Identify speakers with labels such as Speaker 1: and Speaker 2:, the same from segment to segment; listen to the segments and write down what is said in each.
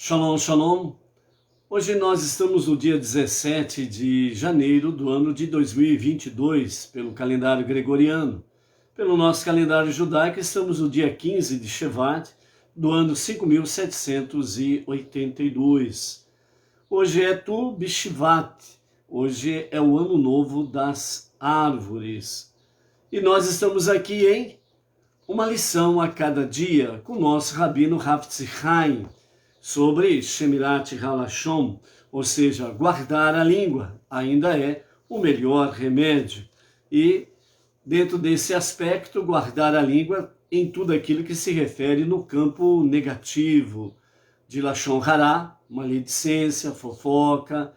Speaker 1: Shalom, shalom. Hoje nós estamos no dia 17 de janeiro do ano de 2022, pelo calendário gregoriano. Pelo nosso calendário judaico, estamos no dia 15 de Shevat, do ano 5782. Hoje é Tu B'Shvat, hoje é o ano novo das árvores. E nós estamos aqui em uma lição a cada dia com o nosso rabino Hafetz Chaim, sobre Shemirat Halashon, ou seja, guardar a língua, ainda é o melhor remédio. E dentro desse aspecto, guardar a língua em tudo aquilo que se refere no campo negativo, de Lashon Hará, maledicência, fofoca,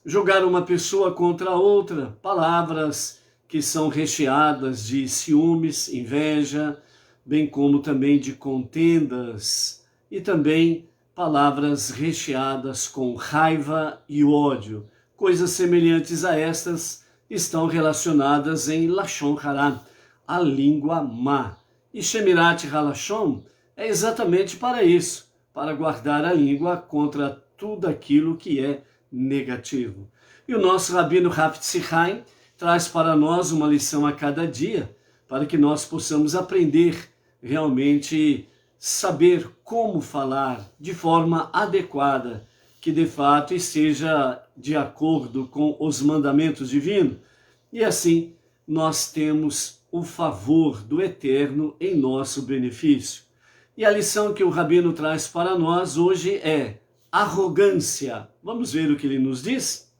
Speaker 1: julgar uma pessoa contra outra, palavras que são recheadas de ciúmes, inveja, bem como também de contendas, e também palavras recheadas com raiva e ódio. Coisas semelhantes a estas estão relacionadas em Lashon Hará, a língua má. E Shemirat Halashon é exatamente para isso, para guardar a língua contra tudo aquilo que é negativo. E o nosso rabino Hafetz Chaim traz para nós uma lição a cada dia, para que nós possamos aprender realmente saber como falar de forma adequada, que de fato esteja de acordo com os mandamentos divinos. E assim nós temos o favor do Eterno em nosso benefício. E a lição que o Rabino traz para nós hoje é arrogância. Vamos ver o que ele nos diz?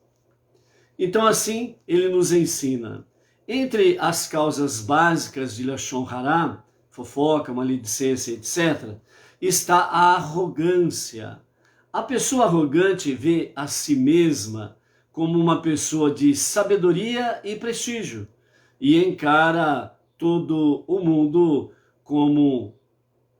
Speaker 1: Então assim ele nos ensina. Entre as causas básicas de Lashon Hará, fofoca, maledicência, etc., está a arrogância. A pessoa arrogante vê a si mesma como uma pessoa de sabedoria e prestígio e encara todo o mundo como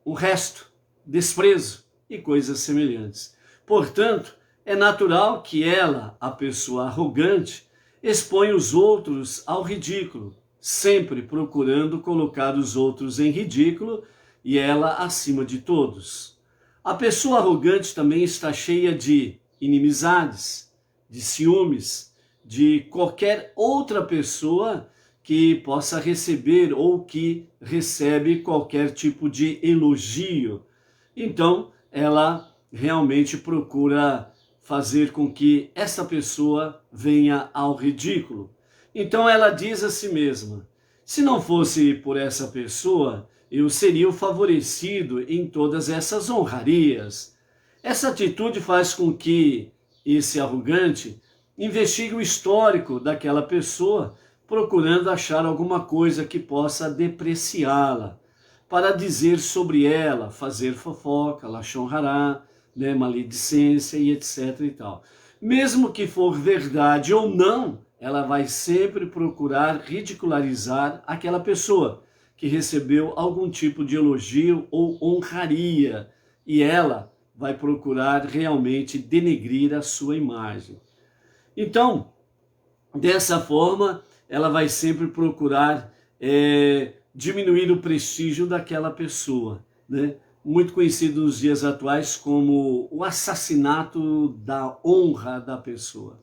Speaker 1: um resto, desprezo e coisas semelhantes. Portanto, é natural que ela, a pessoa arrogante, exponha os outros ao ridículo, sempre procurando colocar os outros em ridículo e ela acima de todos. A pessoa arrogante também está cheia de inimizades, de ciúmes, de qualquer outra pessoa que possa receber ou que recebe qualquer tipo de elogio. Então, ela realmente procura fazer com que essa pessoa venha ao ridículo. Então ela diz a si mesma, se não fosse por essa pessoa, eu seria o favorecido em todas essas honrarias. Essa atitude faz com que esse arrogante investigue o histórico daquela pessoa, procurando achar alguma coisa que possa depreciá-la, para dizer sobre ela, fazer fofoca, Lashon Hará, maledicência e etc. e tal. Mesmo que for verdade ou não, ela vai sempre procurar ridicularizar aquela pessoa que recebeu algum tipo de elogio ou honraria, e ela vai procurar realmente denegrir a sua imagem. Então, dessa forma, ela vai sempre procurar diminuir o prestígio daquela pessoa, né? Muito conhecido nos dias atuais como o assassinato da honra da pessoa.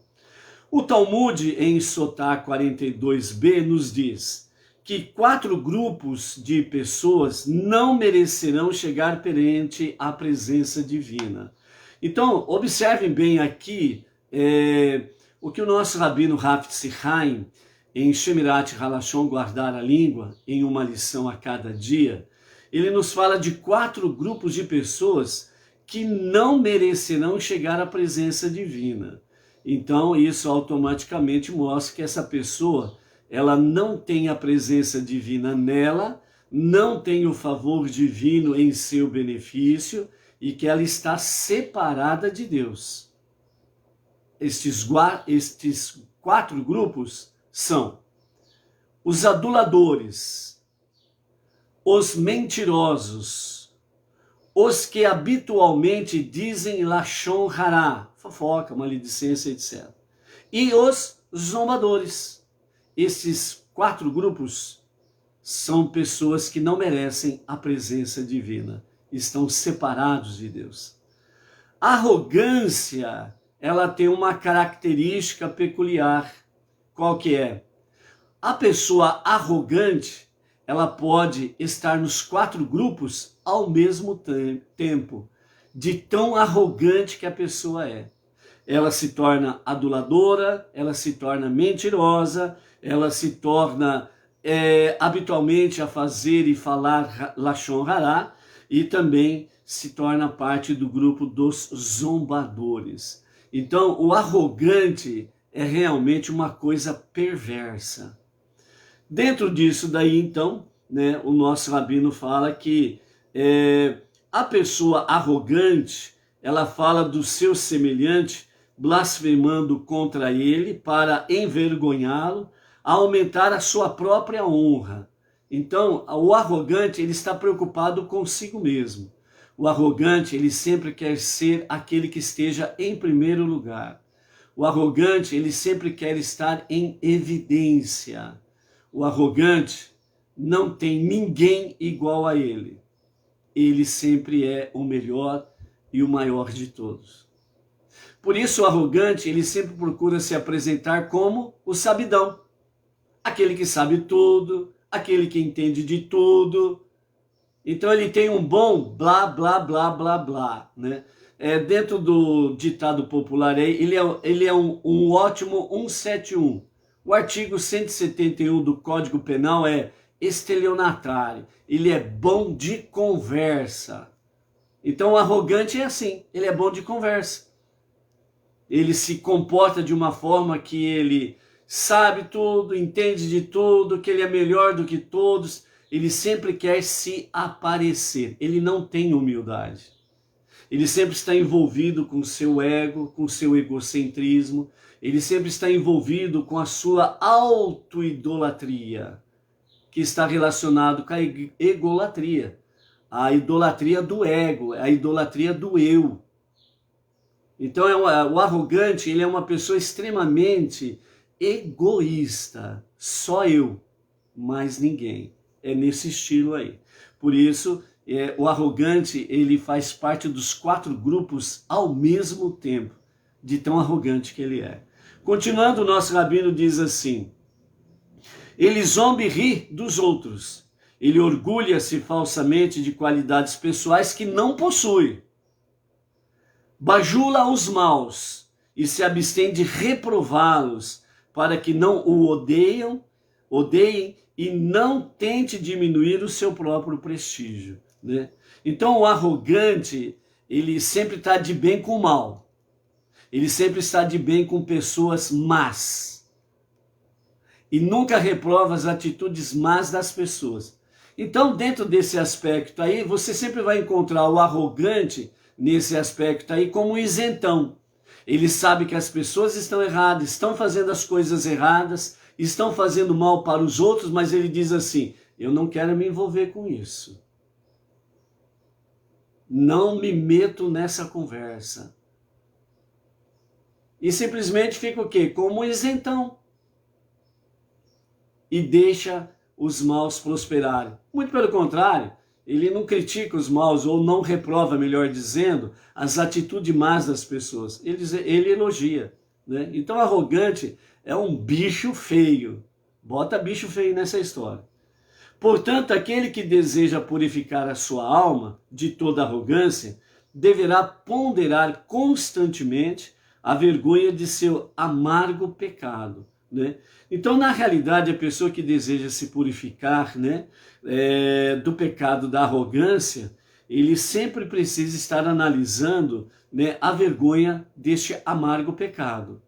Speaker 1: O Talmud, em Sotá 42b, nos diz que 4 grupos de pessoas não merecerão chegar perante a presença divina. Então, observem bem aqui o que o nosso rabino Hafetz Chaim, em Shemirat Halashon, guardar a língua, em uma lição a cada dia, ele nos fala de 4 grupos de pessoas que não merecerão chegar à presença divina. Então, isso automaticamente mostra que essa pessoa, ela não tem a presença divina nela, não tem o favor divino em seu benefício e que ela está separada de Deus. Estes 4 grupos são os aduladores, os mentirosos, os que habitualmente dizem Lashon Hará, fofoca, maledicência, etc. E os zombadores. Esses 4 grupos são pessoas que não merecem a presença divina. estão separados de Deus. A arrogância, ela tem uma característica peculiar. Qual que é? A pessoa arrogante, ela pode estar nos 4 grupos ao mesmo tempo, de tão arrogante que a pessoa é. Ela se torna aduladora, ela se torna mentirosa, ela se torna habitualmente a fazer e falar lashon hará, e também se torna parte do grupo dos zombadores. Então, o arrogante é realmente uma coisa perversa. Dentro disso daí, então, né, o nosso rabino fala que a pessoa arrogante, ela fala do seu semelhante, blasfemando contra ele para envergonhá-lo, aumentar a sua própria honra. Então, o arrogante, ele está preocupado consigo mesmo. O arrogante, ele sempre quer ser aquele que esteja em primeiro lugar. O arrogante, ele sempre quer estar em evidência. O arrogante não tem ninguém igual a ele. Ele sempre é o melhor e o maior de todos. Por isso o arrogante, ele sempre procura se apresentar como o sabidão. Aquele que sabe tudo, aquele que entende de tudo. Então ele tem um bom blá, blá, blá, blá, blá, né? Dentro do ditado popular, ele é um ótimo 171. O artigo 171 do Código Penal é estelionatário. Ele é bom de conversa. Então o arrogante é assim, ele é bom de conversa. Ele se comporta de uma forma que ele sabe tudo, entende de tudo, que ele é melhor do que todos. Ele sempre quer se aparecer. Ele não tem humildade. Ele sempre está envolvido com o seu ego, com o seu egocentrismo. Ele sempre está envolvido com a sua autoidolatria, que está relacionado com a egolatria. A idolatria do ego, a idolatria do eu. Então o arrogante, ele é uma pessoa extremamente egoísta. Só eu, mais ninguém. É nesse estilo aí. Por isso, o arrogante, ele faz parte dos 4 grupos ao mesmo tempo, de tão arrogante que ele é. Continuando, o nosso rabino diz assim: ele zomba e ri dos outros. Ele orgulha-se falsamente de qualidades pessoais que não possui. Bajula os maus e se abstém de reprová-los, para que não o odeiem e não tente diminuir o seu próprio prestígio, né? Então o arrogante, ele sempre está de bem com o mal. Ele sempre está de bem com pessoas más. E nunca reprova as atitudes más das pessoas. Então, dentro desse aspecto aí, você sempre vai encontrar o arrogante nesse aspecto aí como isentão. Ele sabe que as pessoas estão erradas, estão fazendo as coisas erradas, estão fazendo mal para os outros, mas ele diz assim: eu não quero me envolver com isso. Não me meto nessa conversa. E simplesmente fica o quê? Como isentão. E deixa os maus prosperarem. Muito pelo contrário, ele não critica os maus, ou não reprova, melhor dizendo, as atitudes más das pessoas. Ele elogia, né? Então arrogante é um bicho feio. Bota bicho feio nessa história. Portanto, aquele que deseja purificar a sua alma de toda arrogância, deverá ponderar constantemente a vergonha de seu amargo pecado, né? Então, na realidade, a pessoa que deseja se purificar, né, do pecado da arrogância, ele sempre precisa estar analisando, né, a vergonha deste amargo pecado.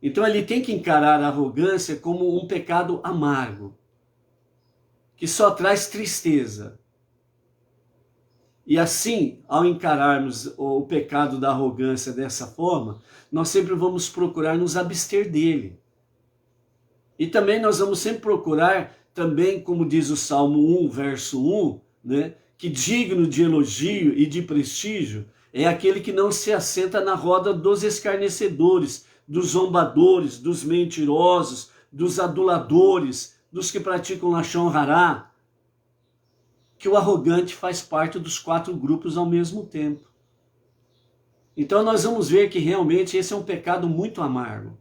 Speaker 1: Então, ele tem que encarar a arrogância como um pecado amargo, que só traz tristeza. E assim, ao encararmos o pecado da arrogância dessa forma, nós sempre vamos procurar nos abster dele. E também nós vamos sempre procurar, também, como diz o Salmo 1, verso 1, né, que digno de elogio e de prestígio é aquele que não se assenta na roda dos escarnecedores, dos zombadores, dos mentirosos, dos aduladores, dos que praticam lashon hará. que o arrogante faz parte dos 4 grupos ao mesmo tempo. Então nós vamos ver que realmente esse é um pecado muito amargo.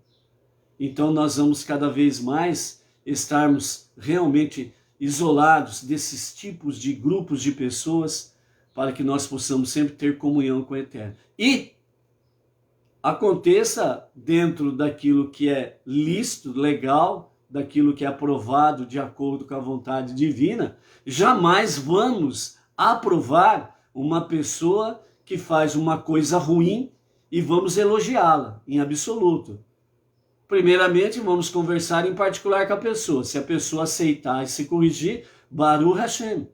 Speaker 1: Então nós vamos cada vez mais estarmos realmente isolados desses tipos de grupos de pessoas para que nós possamos sempre ter comunhão com o Eterno. E aconteça dentro daquilo que é lícito, legal, daquilo que é aprovado de acordo com a vontade divina, jamais vamos aprovar uma pessoa que faz uma coisa ruim e vamos elogiá-la, em absoluto. Primeiramente, vamos conversar em particular com a pessoa. Se a pessoa aceitar e se corrigir, Baruch Hashem.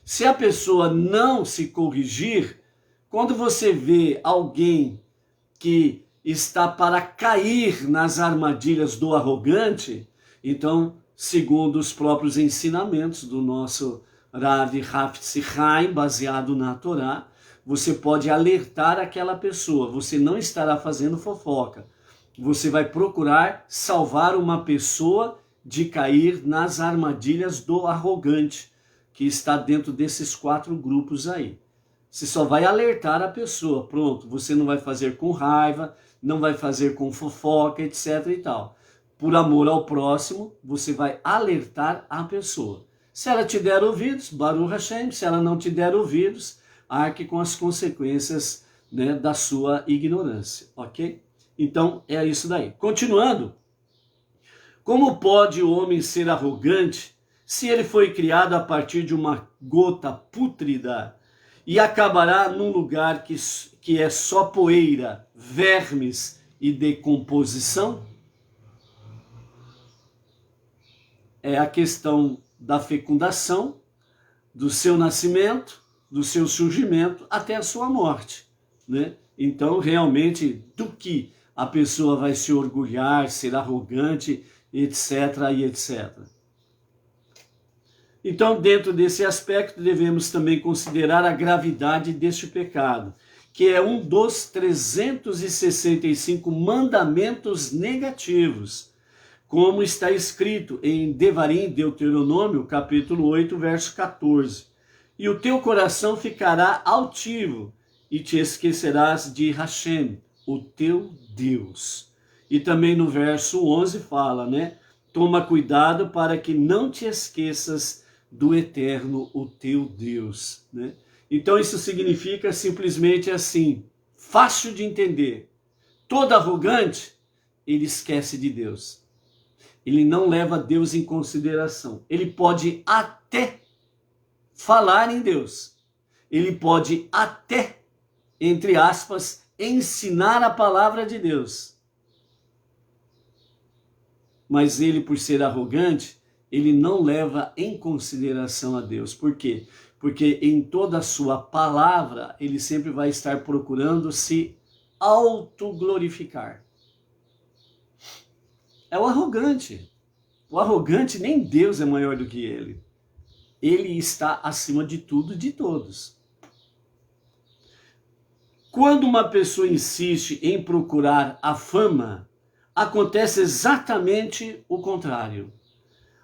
Speaker 1: Se a pessoa não se corrigir, quando você vê alguém que está para cair nas armadilhas do arrogante, então, segundo os próprios ensinamentos do nosso Rav Hafetz Haim, baseado na Torá, você pode alertar aquela pessoa. Você não estará fazendo fofoca. Você vai procurar salvar uma pessoa de cair nas armadilhas do arrogante, que está dentro desses 4 grupos aí. Você só vai alertar a pessoa, pronto, você não vai fazer com raiva, não vai fazer com fofoca, etc e tal. Por amor ao próximo, você vai alertar a pessoa. Se ela te der ouvidos, Baruch Hashem, se ela não te der ouvidos, arque com as consequências, né, da sua ignorância, ok? Então, é isso daí. Continuando, como pode o homem ser arrogante se ele foi criado a partir de uma gota pútrida e acabará num lugar que é só poeira, vermes e decomposição? É a questão da fecundação, do seu nascimento, do seu surgimento até a sua morte, né? Então, realmente, do que a pessoa vai se orgulhar, ser arrogante, etc. e etc. Então, dentro desse aspecto, devemos também considerar a gravidade deste pecado, que é um dos 365 mandamentos negativos, como está escrito em Devarim, Deuteronômio, capítulo 8, verso 14. E o teu coração ficará altivo, e te esquecerás de Hashem, o teu Deus. E também no verso 11 fala, né? Toma cuidado para que não te esqueças do Eterno, o teu Deus, né? Então isso significa simplesmente assim, fácil de entender. Todo arrogante, ele esquece de Deus. Ele não leva Deus em consideração. Ele pode até falar em Deus. Ele pode até, entre aspas, ensinar a palavra de Deus. Mas ele, por ser arrogante, ele não leva em consideração a Deus. Por quê? Porque em toda a sua palavra, ele sempre vai estar procurando se autoglorificar. É o arrogante. O arrogante, nem Deus é maior do que ele. Ele está acima de tudo e de todos. Quando uma pessoa insiste em procurar a fama, acontece exatamente o contrário.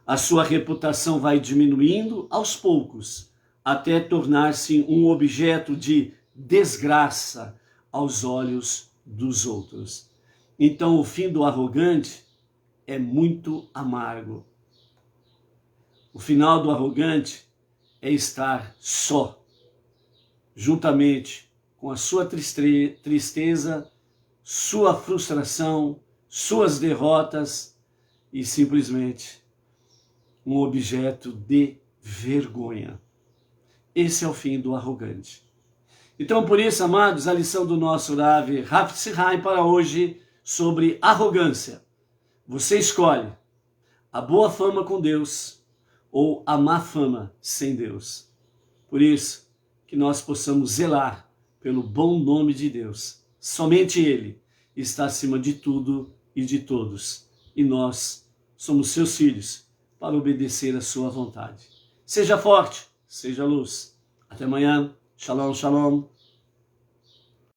Speaker 1: A sua reputação vai diminuindo aos poucos, até tornar-se um objeto de desgraça aos olhos dos outros. Então, o fim do arrogante é muito amargo. O final do arrogante é estar só, juntamente com a sua tristeza, sua frustração, suas derrotas e simplesmente um objeto de vergonha. Esse é o fim do arrogante. Então, por isso, amados, a lição do nosso Rav Hafetz Haim para hoje sobre arrogância. Você escolhe a boa fama com Deus ou a má fama sem Deus. Por isso, que nós possamos zelar pelo bom nome de Deus. Somente Ele está acima de tudo e de todos. E nós somos seus filhos para obedecer a sua vontade. Seja forte, seja luz. Até amanhã. Shalom, shalom.